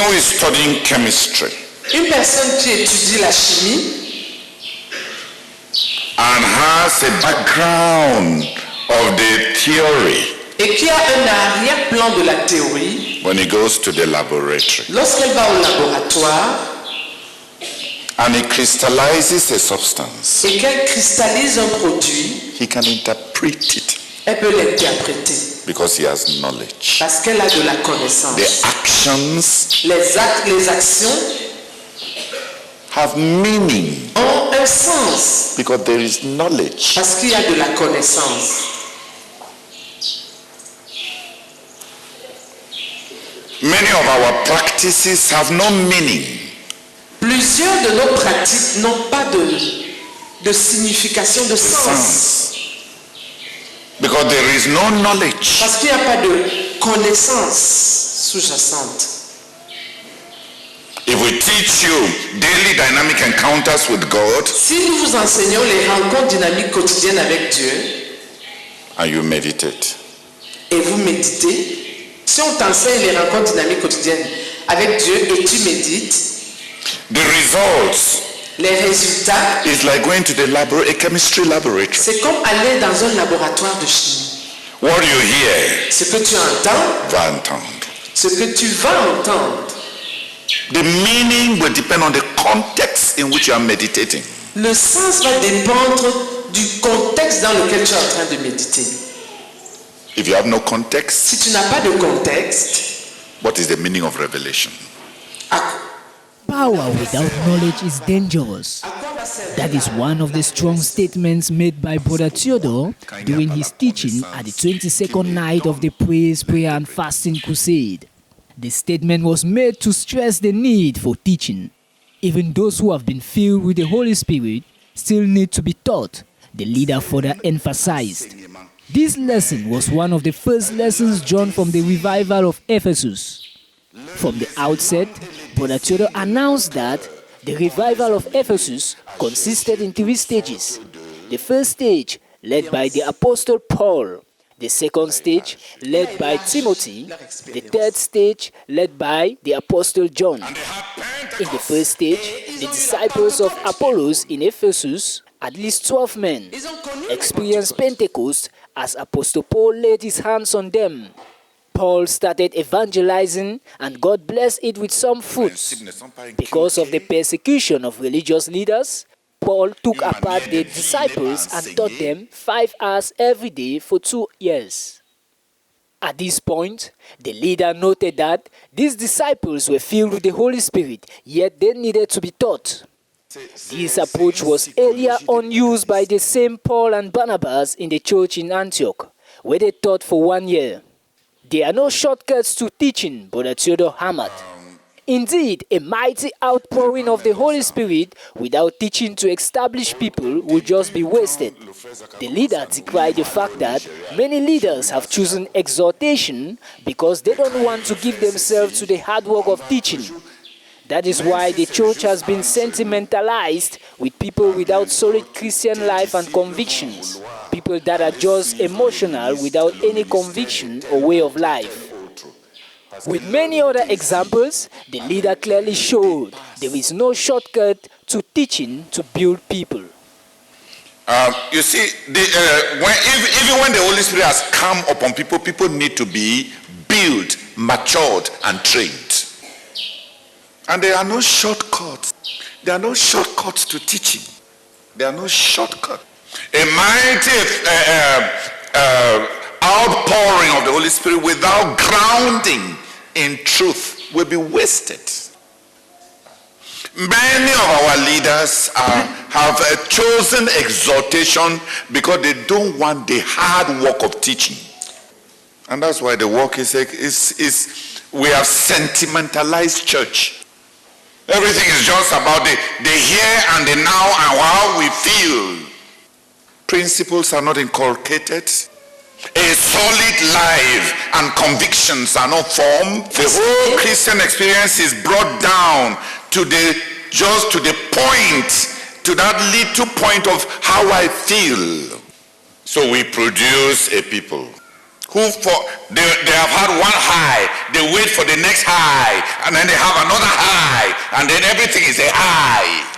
who is studying chemistry Une personne qui étudie la chimie and has a background of the theory, et qui a un arrière-plan de la théorie, when he goes to the laboratory lorsqu'elle va au laboratoire and he crystallizes a substance, et qu'elle cristallise un produit, he can interpret it elle peut l'interpréter because he has knowledge. parce qu'elle a de la connaissance. The actions Les actes, les actions have meaning ont un sens because there is knowledge. parce qu'il y a de la connaissance. Many of our practices have no meaning Plusieurs de nos pratiques n'ont pas de signification, de sens, because there is no knowledge. parce qu'il n'y a pas de connaissance sous-jacente. If we teach you daily dynamic encounters with God Si nous vous enseignons les rencontres dynamiques quotidiennes avec Dieu and you meditate, et vous méditez, si on t'enseigne les rencontres dynamiques quotidiennes avec Dieu et tu médites, the results les résultats, is like going to the a chemistry laboratory. c'est comme aller dans un laboratoire de chimie. What you hear, Ce que tu entends, va entendre. ce que tu vas entendre, The meaning will depend on the context in which you are meditating. le sens va dépendre du contexte dans lequel tu es en train de méditer. If you have no context, Si tu n'as pas de contexte, what is the meaning of revelation? à Power without knowledge is dangerous. quoi va servir That is one of the strong statements made by Brother Theodore during his teaching at the 22nd night of the Praise, Prayer and Fasting Crusade. The statement was made to stress the need for teaching. Even those who have been filled with the Holy Spirit still need to be taught, the leader further emphasized. This lesson was one of the first lessons drawn from the revival of Ephesus. From the outset, Brother Theodore announced that the revival of Ephesus consisted in 3 stages. The first stage, led by the Apostle Paul. The second stage, led by Timothy. The third stage, led by the Apostle John. In the first stage, the disciples of Apollos in Ephesus, at least 12 men, experienced Pentecost as Apostle Paul laid his hands on them. Paul started evangelizing and God blessed it with some fruits. Because of the persecution of religious leaders, Paul took apart the disciples and taught them 5 hours every day for 2 years. At this point, the leader noted that these disciples were filled with the Holy Spirit, yet they needed to be taught. This approach was earlier on used by the same Paul and Barnabas in the church in Antioch, where they taught for 1 year. There are no shortcuts to teaching, Brother Theodore hammered. Indeed, a mighty outpouring of the Holy Spirit without teaching to establish people will just be wasted. The leader decried the fact that many leaders have chosen exhortation because they don't want to give themselves to the hard work of teaching. That is why the church has been sentimentalized with people without solid Christian life and convictions. People that are just emotional without any conviction or way of life. With many other examples, the leader clearly showed there is no shortcut to teaching to build people. You see, even when the Holy Spirit has come upon people, people need to be built, matured, and trained. And there are no shortcuts. There are no shortcuts to teaching. There are no shortcuts. A mighty outpouring of the Holy Spirit without grounding in truth will be wasted. Many of our leaders have chosen exhortation because they don't want the hard work of teaching. And that's why the work is we have sentimentalized church. Everything is just about the here and the now and how we feel. Principles are not inculcated. A solid life and convictions are not formed. The whole Christian experience is brought down to the point, to that little point of how I feel. So we produce a people who they have had one high, they wait for the next high, and then they have another high, and then everything is a high.